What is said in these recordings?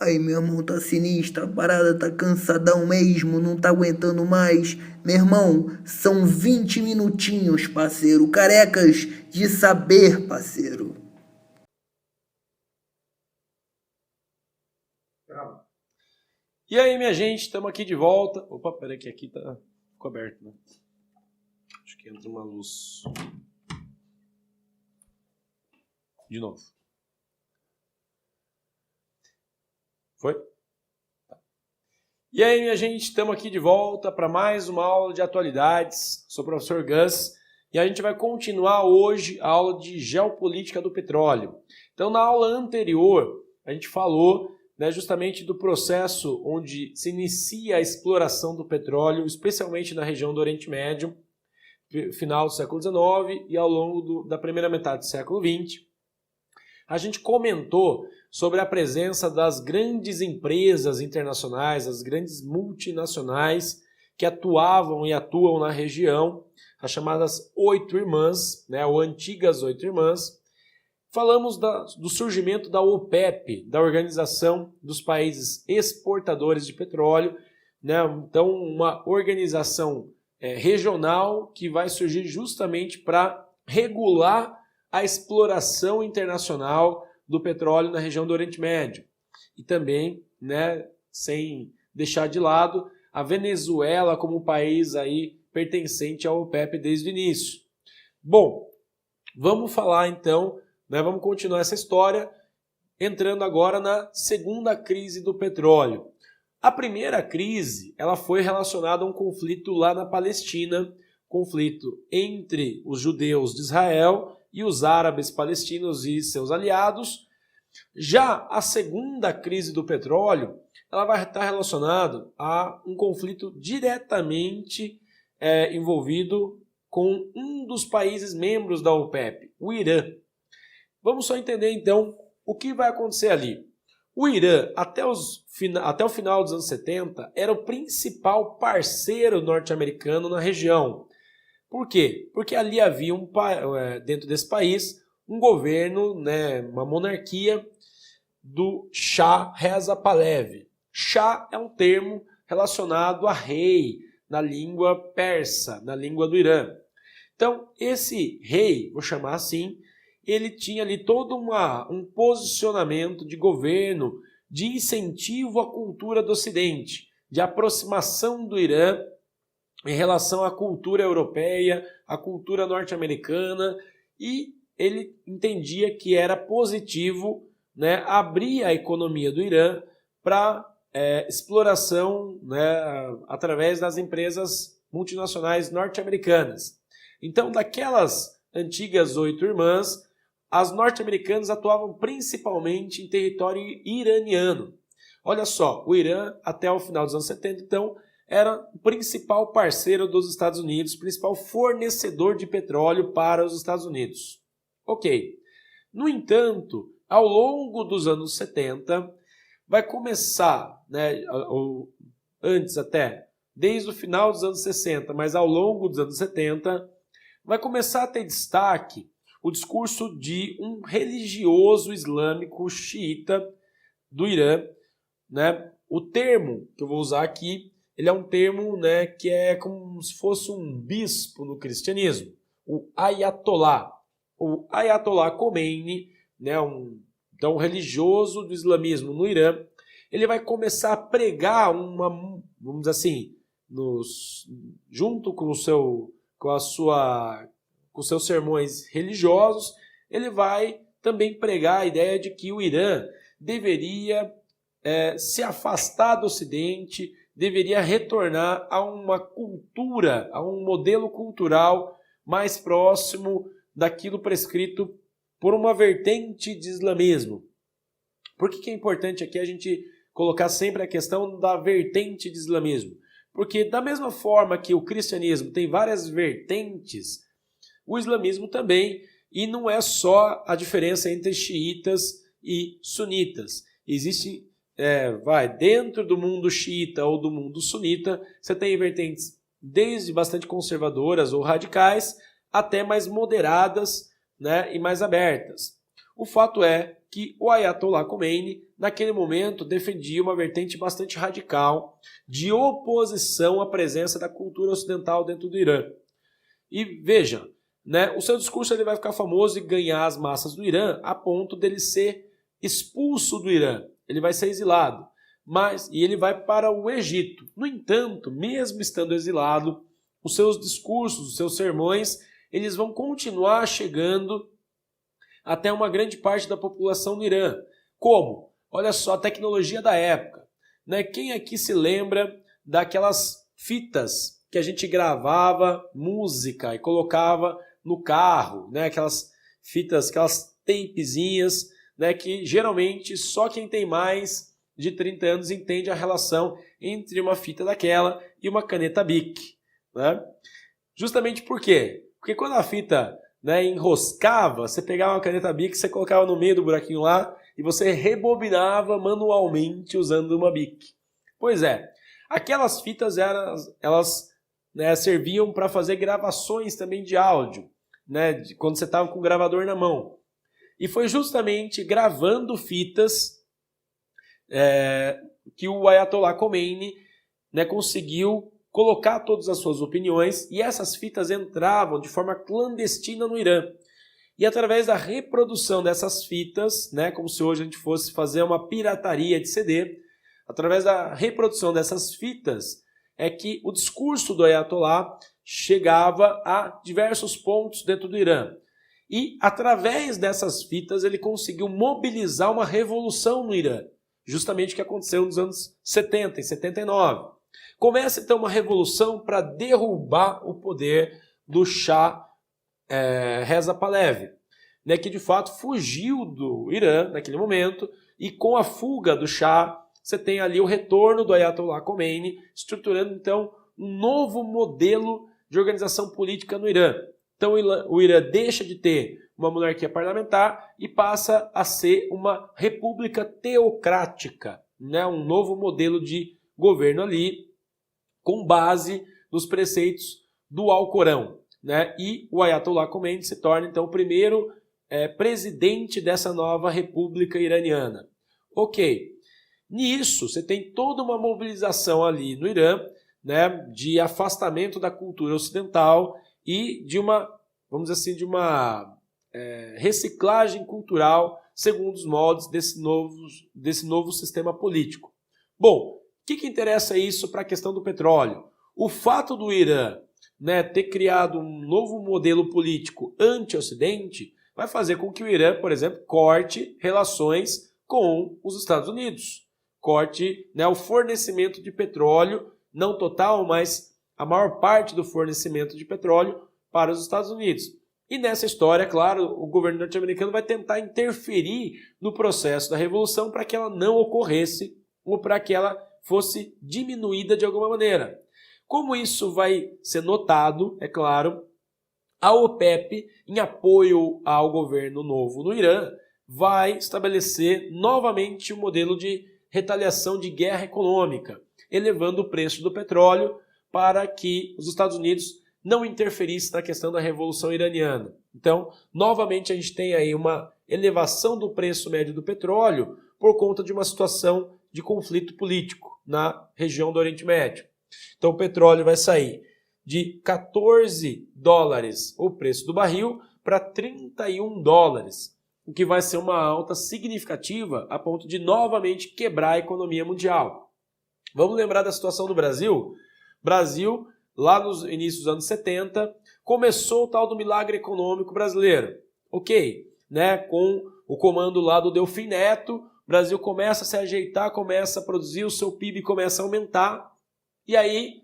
Aí, meu irmão, tá sinistra, a parada tá cansadão mesmo, não tá aguentando mais. Meu irmão, são 20 minutinhos, parceiro, carecas de saber, parceiro. E aí, minha gente, estamos aqui de volta. Opa, peraí que aqui tá coberto, né? Acho que entra uma luz. De novo. Foi? Tá. E aí, minha gente, estamos aqui de volta para mais uma aula de atualidades. Sou o professor Gus e a gente vai continuar hoje a aula de geopolítica do petróleo. Então, na aula anterior, a gente falou, né, justamente do processo onde se inicia a exploração do petróleo, especialmente na região do Oriente Médio, final do século XIX e ao longo da primeira metade do século XX. A gente comentou sobre a presença das grandes empresas internacionais, as grandes multinacionais que atuavam e atuam na região, as chamadas Oito Irmãs, né, ou antigas Oito Irmãs. Falamos do surgimento da OPEP, da Organização dos Países Exportadores de Petróleo, né? Então, uma organização regional que vai surgir justamente para regular a exploração internacional do petróleo na região do Oriente Médio. E também, né, sem deixar de lado, a Venezuela como país aí pertencente ao OPEP desde o início. Bom, vamos falar então, né, vamos continuar essa história, entrando agora na segunda crise do petróleo. A primeira crise, ela foi relacionada a um conflito lá na Palestina, conflito entre os judeus de Israel e os árabes palestinos e seus aliados. Já a segunda crise do petróleo, ela vai estar relacionada a um conflito diretamente envolvido com um dos países membros da OPEP, o Irã. Vamos só entender então o que vai acontecer ali. O Irã, até o final dos anos 70, era o principal parceiro norte-americano na região. Por quê? Porque ali havia dentro desse país um governo, né, uma monarquia do Shah Reza Pahlavi. Shah é um termo relacionado a rei na língua persa, na língua do Irã. Então, esse rei, vou chamar assim, ele tinha ali todo um posicionamento de governo, de incentivo à cultura do Ocidente, de aproximação do Irã em relação à cultura europeia, à cultura norte-americana, e ele entendia que era positivo, né, abrir a economia do Irã para exploração, né, através das empresas multinacionais norte-americanas. Então, daquelas antigas Oito Irmãs, as norte-americanas atuavam principalmente em território iraniano. Olha só, o Irã, até o final dos anos 70, então, era o principal parceiro dos Estados Unidos, principal fornecedor de petróleo para os Estados Unidos. Ok. No entanto, ao longo dos anos 70, vai começar, né, ou antes até, desde o final dos anos 60, mas ao longo dos anos 70, vai começar a ter destaque o discurso de um religioso islâmico xiita do Irã, né? O termo que eu vou usar aqui, ele é um termo, né, que é como se fosse um bispo no cristianismo, o Ayatollah. O Ayatollah Khomeini, né, um religioso do islamismo no Irã, ele vai começar a pregar vamos dizer assim, junto com com seus sermões religiosos, ele vai também pregar a ideia de que o Irã deveria se afastar do Ocidente, deveria retornar a uma cultura, a um modelo cultural mais próximo daquilo prescrito por uma vertente de islamismo. Por que é importante aqui a gente colocar sempre a questão da vertente de islamismo? Porque da mesma forma que o cristianismo tem várias vertentes, o islamismo também, e não é só a diferença entre xiitas e sunitas. Existe, dentro do mundo xiita ou do mundo sunita, você tem vertentes desde bastante conservadoras ou radicais, até mais moderadas, né, e mais abertas. O fato é que o Ayatollah Khomeini naquele momento, defendia uma vertente bastante radical de oposição à presença da cultura ocidental dentro do Irã. E veja, né, o seu discurso ele vai ficar famoso e ganhar as massas do Irã a ponto dele ser expulso do Irã. Ele vai ser exilado, e ele vai para o Egito. No entanto, mesmo estando exilado, os seus discursos, os seus sermões, eles vão continuar chegando até uma grande parte da população do Irã. Como? Olha só a tecnologia da época. Né? Quem aqui se lembra daquelas fitas que a gente gravava música e colocava no carro, né? Aquelas fitas, aquelas tapezinhas, né? Que geralmente só quem tem mais de 30 anos entende a relação entre uma fita daquela e uma caneta Bic. Né? Justamente por quê? Porque quando a fita, né, enroscava, você pegava uma caneta Bic, você colocava no meio do buraquinho lá e você rebobinava manualmente usando uma Bic. Pois é, aquelas fitas elas né, serviam para fazer gravações também de áudio, né, quando você estava com o gravador na mão. E foi justamente gravando fitas que o Ayatollah Khomeini, né, conseguiu colocar todas as suas opiniões, e essas fitas entravam de forma clandestina no Irã. E através da reprodução dessas fitas, né, como se hoje a gente fosse fazer uma pirataria de CD, através da reprodução dessas fitas, é que o discurso do Ayatollah chegava a diversos pontos dentro do Irã. E através dessas fitas ele conseguiu mobilizar uma revolução no Irã, justamente o que aconteceu nos anos 70 e 79. Começa então uma revolução para derrubar o poder do Shah Reza Pahlavi, né, que de fato fugiu do Irã naquele momento, e com a fuga do Shah, você tem ali o retorno do Ayatollah Khomeini, estruturando então um novo modelo de organização política no Irã. Então o Irã deixa de ter uma monarquia parlamentar e passa a ser uma república teocrática, né, um novo modelo de governo ali, com base nos preceitos do Alcorão, né? E o Ayatollah Khomeini se torna, então, o primeiro presidente dessa nova república iraniana. Ok, nisso você tem toda uma mobilização ali no Irã, né, de afastamento da cultura ocidental e de uma, vamos dizer assim, de uma reciclagem cultural segundo os moldes desse novo sistema político. Bom, o que interessa isso para a questão do petróleo? O fato do Irã, né, ter criado um novo modelo político anti-Ocidente vai fazer com que o Irã, por exemplo, corte relações com os Estados Unidos. Corte, né, o fornecimento de petróleo, não total, mas a maior parte do fornecimento de petróleo para os Estados Unidos. E nessa história, claro, o governo norte-americano vai tentar interferir no processo da revolução para que ela não ocorresse ou para que ela fosse diminuída de alguma maneira. Como isso vai ser notado, é claro, a OPEP, em apoio ao governo novo no Irã, vai estabelecer novamente um modelo de retaliação de guerra econômica, elevando o preço do petróleo para que os Estados Unidos não interferissem na questão da Revolução Iraniana. Então, novamente, a gente tem aí uma elevação do preço médio do petróleo por conta de uma situação de conflito político na região do Oriente Médio. Então o petróleo vai sair de 14 dólares o preço do barril para 31 dólares, o que vai ser uma alta significativa a ponto de novamente quebrar a economia mundial. Vamos lembrar da situação do Brasil? Brasil, lá nos inícios dos anos 70, começou o tal do milagre econômico brasileiro. Ok, né? Com o comando lá do Delfim Neto, o Brasil começa a se ajeitar, começa a produzir, o seu PIB começa a aumentar. E aí,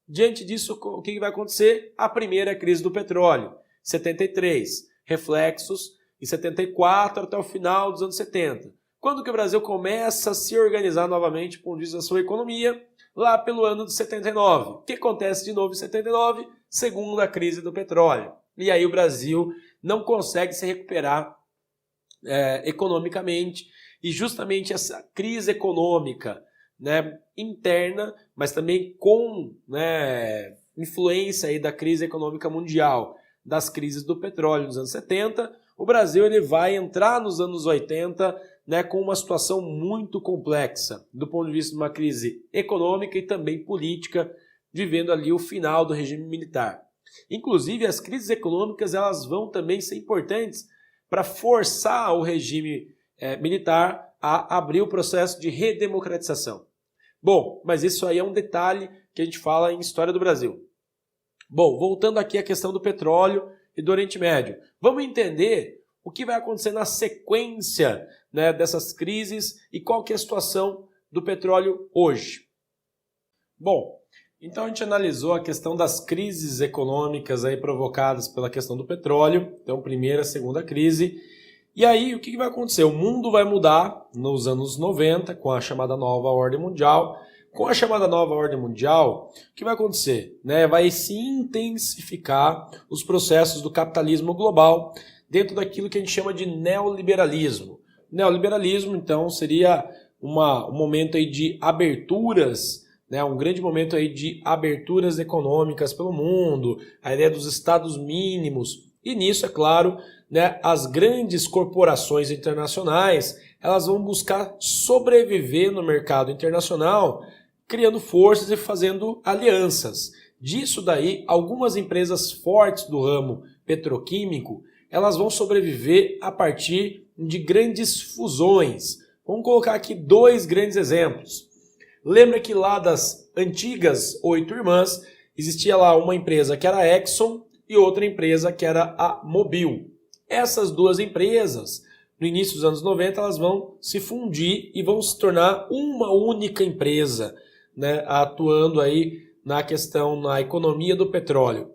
diante disso, o que vai acontecer? A primeira crise do petróleo, 73. Reflexos em 74 até o final dos anos 70. Quando que o Brasil começa a se organizar novamente, com a sua economia? Lá pelo ano de 79. O que acontece de novo em 79? Segunda crise do petróleo. E aí o Brasil não consegue se recuperar economicamente. E justamente essa crise econômica, né, interna, mas também com, né, influência aí da crise econômica mundial, das crises do petróleo nos anos 70, o Brasil ele vai entrar nos anos 80 né, com uma situação muito complexa do ponto de vista de uma crise econômica e também política, vivendo ali o final do regime militar. Inclusive, as crises econômicas elas vão também ser importantes para forçar o regime militar a abrir o processo de redemocratização. Bom, mas isso aí é um detalhe que a gente fala em história do Brasil. Bom, voltando aqui à questão do petróleo e do Oriente Médio. Vamos entender o que vai acontecer na sequência, né, dessas crises e qual que é a situação do petróleo hoje. Bom, então a gente analisou a questão das crises econômicas aí provocadas pela questão do petróleo, então primeira, segunda crise. E aí o que vai acontecer? O mundo vai mudar nos anos 90 com a chamada nova ordem mundial. Com a chamada nova ordem mundial, o que vai acontecer? Né? Vai se intensificar os processos do capitalismo global dentro daquilo que a gente chama de neoliberalismo. Neoliberalismo, então, seria um momento aí de aberturas, né? Um grande momento aí de aberturas econômicas pelo mundo, a ideia dos estados mínimos. E nisso, é claro, né, as grandes corporações internacionais elas vão buscar sobreviver no mercado internacional, criando forças e fazendo alianças. Disso daí, algumas empresas fortes do ramo petroquímico, elas vão sobreviver a partir de grandes fusões. Vamos colocar aqui 2 grandes exemplos. Lembra que lá das antigas 8 irmãs, existia lá uma empresa que era a Exxon e outra empresa que era a Mobil. Essas 2 empresas, no início dos anos 90, elas vão se fundir e vão se tornar uma única empresa, né, atuando aí na questão, na economia do petróleo.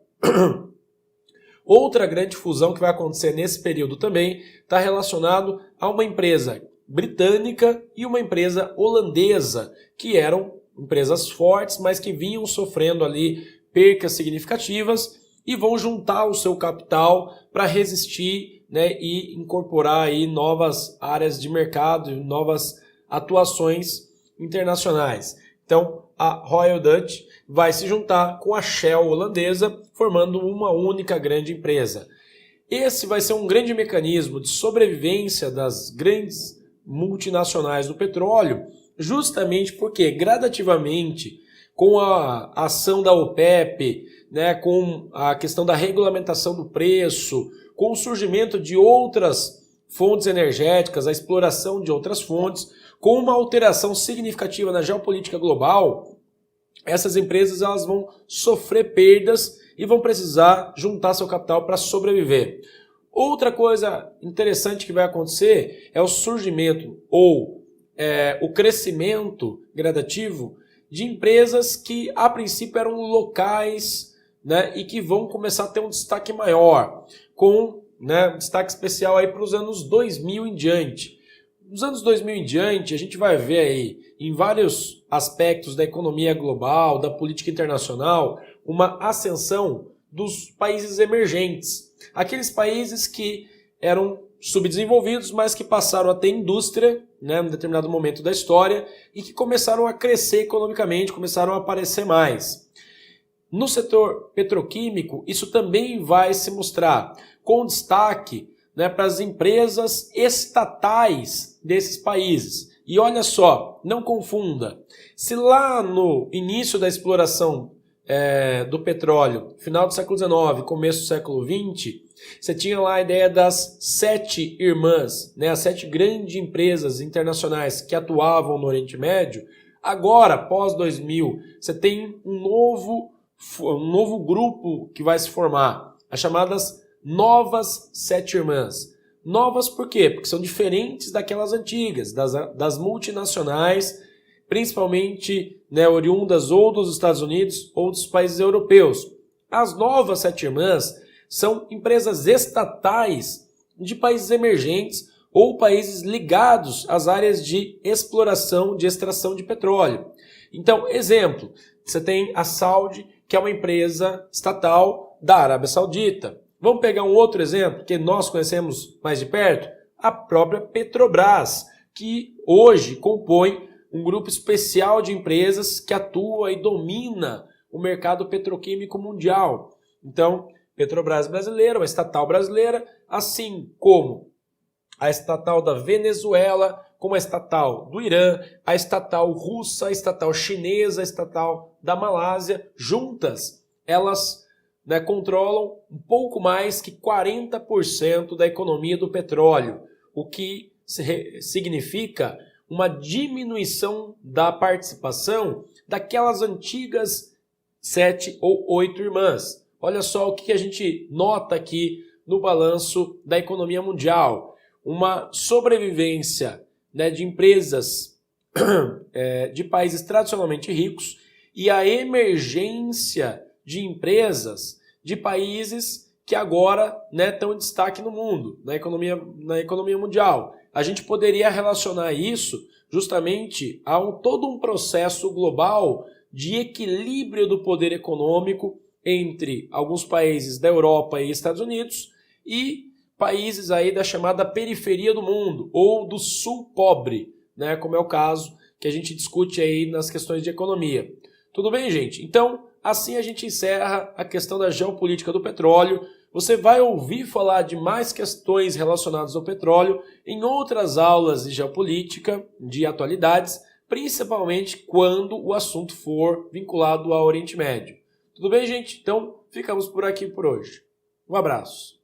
Outra grande fusão que vai acontecer nesse período também está relacionado a uma empresa britânica e uma empresa holandesa, que eram empresas fortes, mas que vinham sofrendo ali percas significativas e vão juntar o seu capital para resistir, né, e incorporar aí novas áreas de mercado, novas atuações internacionais. Então, a Royal Dutch vai se juntar com a Shell holandesa, formando uma única grande empresa. Esse vai ser um grande mecanismo de sobrevivência das grandes multinacionais do petróleo, justamente porque gradativamente, com a ação da OPEP, né, com a questão da regulamentação do preço, com o surgimento de outras fontes energéticas, a exploração de outras fontes, com uma alteração significativa na geopolítica global, essas empresas elas vão sofrer perdas e vão precisar juntar seu capital para sobreviver. Outra coisa interessante que vai acontecer é o surgimento ou o crescimento gradativo de empresas que a princípio eram locais, né, e que vão começar a ter um destaque maior, com, né, um destaque especial aí para os anos 2000 em diante. Nos anos 2000 em diante, a gente vai ver aí, em vários aspectos da economia global, da política internacional, uma ascensão dos países emergentes. Aqueles países que eram subdesenvolvidos, mas que passaram a ter indústria, né, em determinado momento da história, e que começaram a crescer economicamente, começaram a aparecer mais. No setor petroquímico, isso também vai se mostrar com destaque, né, para as empresas estatais desses países. E olha só, não confunda, se lá no início da exploração do petróleo, final do século XIX, começo do século XX, você tinha lá a ideia das 7 irmãs, né, as 7 grandes empresas internacionais que atuavam no Oriente Médio. Agora, pós 2000, você tem um novo grupo que vai se formar, as chamadas novas 7 irmãs. Novas por quê? Porque são diferentes daquelas antigas, das multinacionais, principalmente, né, oriundas ou dos Estados Unidos ou dos países europeus. As novas 7 irmãs são empresas estatais de países emergentes ou países ligados às áreas de exploração, de extração de petróleo. Então, exemplo, você tem a Saudi, que é uma empresa estatal da Arábia Saudita. Vamos pegar um outro exemplo que nós conhecemos mais de perto? A própria Petrobras, que hoje compõe um grupo especial de empresas que atua e domina o mercado petroquímico mundial. Então, Petrobras brasileira, uma estatal brasileira, assim como a estatal da Venezuela como a estatal do Irã, a estatal russa, a estatal chinesa, a estatal da Malásia, juntas, elas, né, controlam um pouco mais que 40% da economia do petróleo, o que significa uma diminuição da participação daquelas antigas 7 ou 8 irmãs. Olha só o que a gente nota aqui no balanço da economia mundial. Uma sobrevivência, né, de empresas de países tradicionalmente ricos e a emergência de empresas de países que agora, né, estão em destaque no mundo, na economia mundial. A gente poderia relacionar isso justamente a todo um processo global de equilíbrio do poder econômico entre alguns países da Europa e Estados Unidos e países aí da chamada periferia do mundo ou do sul pobre, né, como é o caso que a gente discute aí nas questões de economia. Tudo bem, gente? Então, assim a gente encerra a questão da geopolítica do petróleo. Você vai ouvir falar de mais questões relacionadas ao petróleo em outras aulas de geopolítica, de atualidades, principalmente quando o assunto for vinculado ao Oriente Médio. Tudo bem, gente? Então, ficamos por aqui por hoje. Um abraço.